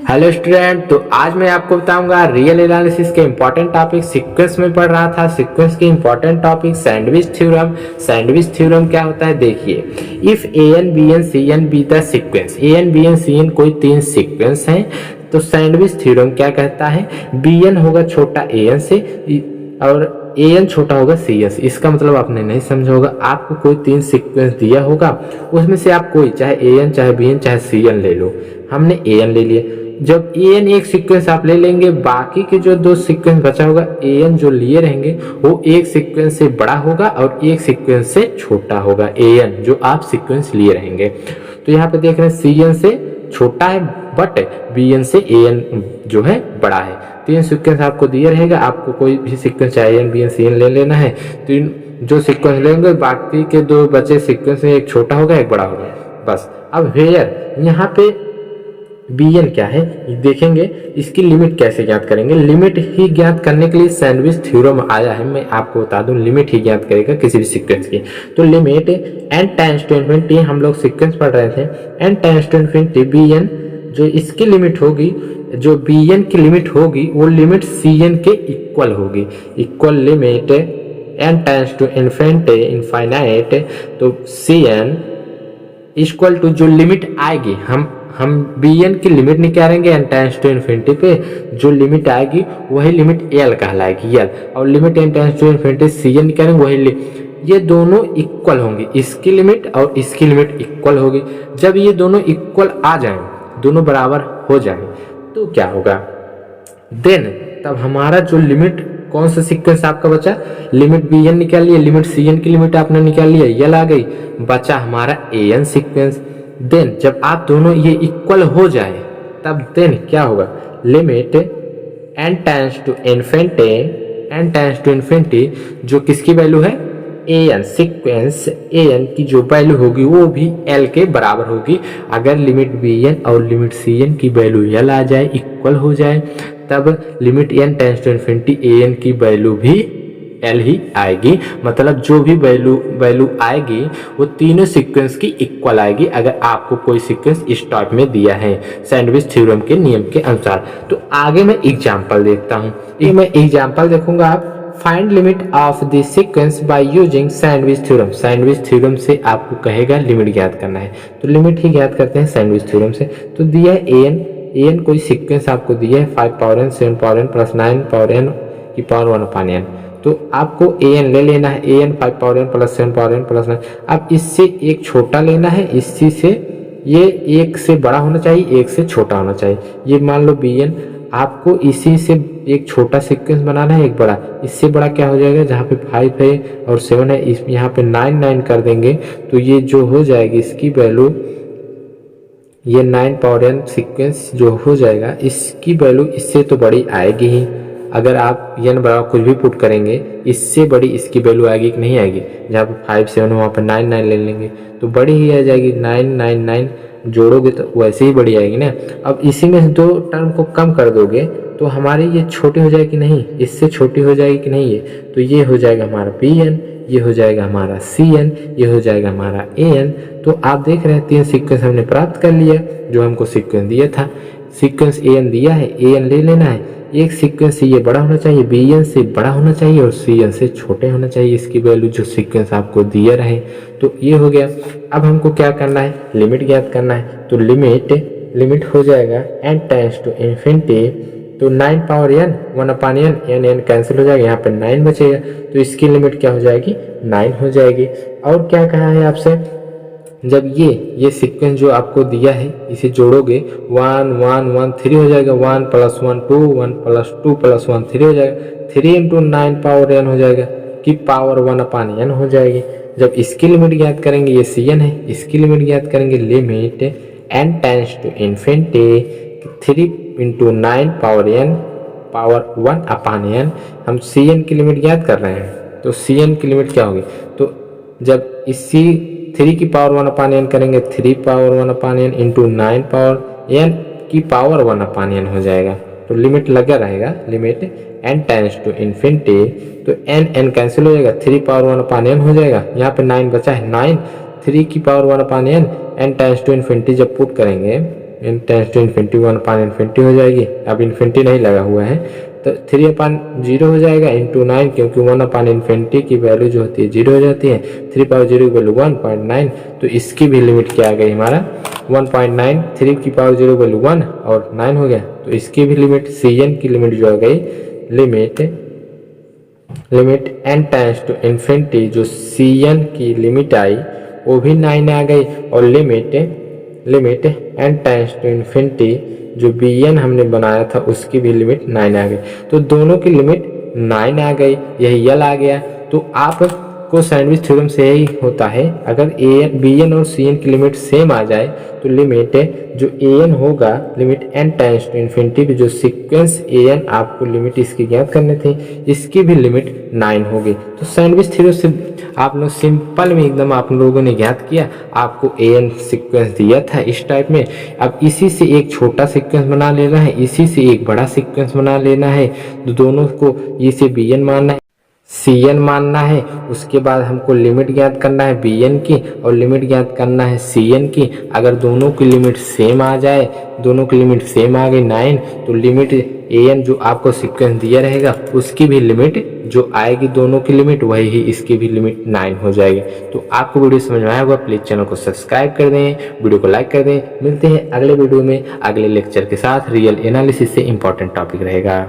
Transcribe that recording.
Hello student, तो आज मैं आपको बताऊंगा रियल एनालिसिस के इंपॉर्टेंट टॉपिक। सीक्वेंस में पढ़ रहा था, सीक्वेंस के important topic sandwich theorem. Sandwich theorem क्या होता है देखिए, if a N B N C n be the sequence, a N B N C n कोई तीन सीक्वेंस हैं, तो सैंडविच थ्योरम क्या कहता है, बी एन होगा छोटा ए एन से और ए एन छोटा होगा सी एन से। इसका मतलब आपने नहीं समझा होगा, आपको कोई तीन सीक्वेंस दिया होगा, उसमें से आप कोई चाहे ए एन चाहे बी एन चाहे सी एन ले लो। हमने ए एन ले लिया, जब ए एन एक सीक्वेंस आप ले लेंगे, बाकी के जो दो सीक्वेंस बचा होगा ए एन जो लिए रहेंगे वो एक सीक्वेंस से बड़ा होगा और एक सीक्वेंस से छोटा होगा ए एन जो आप सीक्वेंस लिए रहेंगे। तो यहाँ पे देख रहे हैं सी एन से छोटा है बट बी एन से ए एन जो है बड़ा है। तीन सीक्वेंस आपको दिए रहेगा, आपको कोई भी सीक्वेंस चाहे A N B N C N ले लेना है। तीन जो सीक्वेंस लेंगे, बाकी के दो बचे सीक्वेंस में एक छोटा होगा एक बड़ा होगा, बस। अब वेयर यहाँ पे बी एन क्या है देखेंगे, इसकी लिमिट कैसे ज्ञात करेंगे। लिमिट ही ज्ञात करने के लिए सैंडविच थ्योरम आया है, मैं आपको बता दूं लिमिट ही ज्ञात करेगा किसी भी सीक्वेंस की। तो limit n tends to infinity, हम लोग सीक्वेंस पढ़ रहे थे, n tends to infinity b n, जो इसकी लिमिट होगी, जो बी एन की लिमिट होगी वो लिमिट सी एन के इक्वल होगी। Equal limit n tends to infinity infinite, तो सी एन इक्वल टू जो लिमिट आएगी, हम बी एन की लिमिट निकालेंगे एन टेंड्स टू इन्फिनिटी पे, जो लिमिट आएगी वही लिमिट एल कहलाएगी एल, और limit n tends to infinity c n निकालेंगे वही ये दोनों इक्वल होंगे, इसकी लिमिट और इसकी लिमिट इक्वल होगी। जब ये दोनों इक्वल आ जाएं, दोनों बराबर हो जाए, तो क्या होगा, देन तब हमारा जो लिमिट, कौन सा सीक्वेंस आपका बचा, लिमिट बी एन निकाल लिया, लिमिट सी एन की लिमिट आपने निकाल लिया, एल आ गई, बचा हमारा ए एन सीक्वेंस। देन जब आप दोनों ये इक्वल हो जाए, तब देन क्या होगा, limit n tends to infinity, n tends to infinity जो किसकी वैल्यू है, ए एन सीक्वेंस ए एन की जो वैल्यू होगी वो भी एल के बराबर होगी। अगर लिमिट बी एन और लिमिट सी एन की वैल्यू एल आ जाए, इक्वल हो जाए, तब limit n tends to infinity a n की वैल्यू भी एल ही आएगी। मतलब जो भी वैल्यू आएगी वो तीनों सीक्वेंस की इक्वल आएगी, अगर आपको कोई सीक्वेंस इस टाइप में दिया है सैंडविच थ्योरम के नियम के अनुसार। तो आगे मैं एग्जांपल देखता हूँ, ये मैं एग्जांपल देखूंगा। आप find limit of the sequence by using sandwich theorem. Sandwich theorem से आपको कहेगा लिमिट ज्ञात करना है, तो लिमिट ही ज्ञात करते हैं सैंडविच थ्योरम से। तो दिया है ए एन कोई सीक्वेंस आपको दिया है 5 power N 7 power N plus 9 power N की पावर 1 अपान एन, तो आपको ए एन ले लेना है, ए N 5 power N plus 7 power N plus 9। अब इससे एक छोटा लेना है, इसी से ये एक से बड़ा होना चाहिए, एक से छोटा होना चाहिए। ये मान लो बी एन, आपको इसी से एक छोटा सीक्वेंस बनाना है, एक बड़ा। इससे बड़ा क्या हो जाएगा, जहाँ पे 5 है और 7 है, इस यहाँ पे 9 कर देंगे, तो ये जो हो जाएगी इसकी वैल्यू, ये 9 पावर एन सीक्वेंस जो हो जाएगा, इसकी वैल्यू इससे तो बड़ी आएगी ही। अगर आप एन बराबर कुछ भी पुट करेंगे, इससे बड़ी इसकी वैल्यू आएगी कि नहीं आएगी, जहाँ पे 5 7 वहाँ पे 9 ले लेंगे तो बड़ी ही आ जाएगी। 9 जोड़ोगे तो वैसे ही बड़ी आएगी ना। अब इसी में दो टर्म को कम कर दोगे तो हमारी ये छोटी हो जाएगी नहीं, इससे छोटी हो जाएगी कि नहीं, ये तो ये हो जाएगा हमारा बी एन, ये हो जाएगा हमारा सी एन, ये हो जाएगा हमारा ए एन। तो आप देख रहे हैं तीन सीक्वेंस हमने प्राप्त कर लिया जो हमको सीक्वेंस दिया था। सीक्वेंस ए एन दिया है, ए एन ले लेना है, एक सीक्वेंस से ये बड़ा होना चाहिए, बी एन से बड़ा होना चाहिए और सी एन से छोटे होना चाहिए इसकी वैल्यू जो सीक्वेंस आपको दिया रहे। तो ये हो गया। अब हमको क्या करना है, लिमिट ज्ञात करना है। तो लिमिट हो जाएगा एन टेंड्स टू इन्फिनिटी, तो 9 power N 1 upon N, N cancel हो जाएगा, यहाँ पे 9 बचेगा, तो इसकी लिमिट क्या हो जाएगी, 9 हो जाएगी। और क्या कहा है आपसे, जब ये सीक्वेंस जो आपको दिया है इसे जोड़ोगे 1 1 1 3 हो जाएगा, 1 + 1 2 1 + 2 + 1 3 हो जाएगा, 3 × 9 पावर एन हो जाएगा कि पावर 1 अपान एन हो जाएगी। जब इसकी लिमिट ज्ञात करेंगे, ये सी एन है, इसकी लिमिट ज्ञात करेंगे, limit n tends to infinity 3 × 9 power n power 1 upon n. हम सी एन की लिमिट ज्ञात कर रहे हैं, तो सी एन की लिमिट क्या होगी, तो जब इसी 3 की पावर 1 अपान एन करेंगे, 3 power 1 upon n into 9 power N की पावर 1 अपान एन हो जाएगा। तो लिमिट लगा रहेगा, limit n tends to infinity, तो एन कैंसिल हो जाएगा, 3 पावर 1 अपान एन हो जाएगा, यहाँ पे 9 बचा है, 9 3 की power 1 upon n tends to infinity जब पुट करेंगे n टेंस टू इन्फिनिटी 1/∞ हो जाएगी। अब इन्फिनिटी नहीं लगा हुआ है तो 3/0 हो जाएगा इंटू 9, क्योंकि 1/∞ की वैल्यू जो होती है 0 हो जाती है। 3 पावर 0 की वैल्यू 1.9, तो इसकी भी लिमिट क्या आ गई हमारा 1.9, 3 की पावर 0 वैल्यू 1 और 9 हो गया। तो इसकी भी लिमिट Cn की लिमिट जो आ गई limit n tends to infinity, जो Cn की लिमिट आई वो भी 9 आ गई, और limit n tends to infinity जो Bn हमने बनाया था उसकी भी लिमिट 9 आ गई। तो दोनों की लिमिट 9 आ गई, यही यल आ गया। तो आपको सैंडविच थ्योरम से यही होता है, अगर Bn और Cn की लिमिट सेम आ जाए तो लिमिट जो An होगा limit n tends to infinity की जो सीक्वेंस An आपको लिमिट इसकी ज्ञात करनी थी, इसकी भी लिमिट 9 होगी। तो सैंडविच थ्योरम से आप लोग सिंपल में एकदम आप लोगों ने ज्ञात किया, आपको An सीक्वेंस दिया था इस टाइप में। अब इसी से एक छोटा सीक्वेंस बना लेना है, इसी से एक बड़ा सीक्वेंस बना लेना है। तो दोनों को इसे Bn मानना है, Cn मानना है। उसके बाद हमको लिमिट ज्ञात करना है Bn की और लिमिट ज्ञात करना है Cn की। अगर दोनों की लिमिट सेम आ जाए, दोनों की लिमिट सेम आ गई 9, तो लिमिट An जो आपको सीक्वेंस दिया रहेगा उसकी भी लिमिट जो आएगी, दोनों की लिमिट वही ही इसकी भी लिमिट 9 हो जाएगी। तो आपको वीडियो समझ में आया होगा, प्लीज़ चैनल को सब्सक्राइब कर दें, वीडियो को लाइक कर दें। मिलते हैं अगले वीडियो में अगले लेक्चर के साथ। रियल एनालिसिस से इंपॉर्टेंट टॉपिक रहेगा।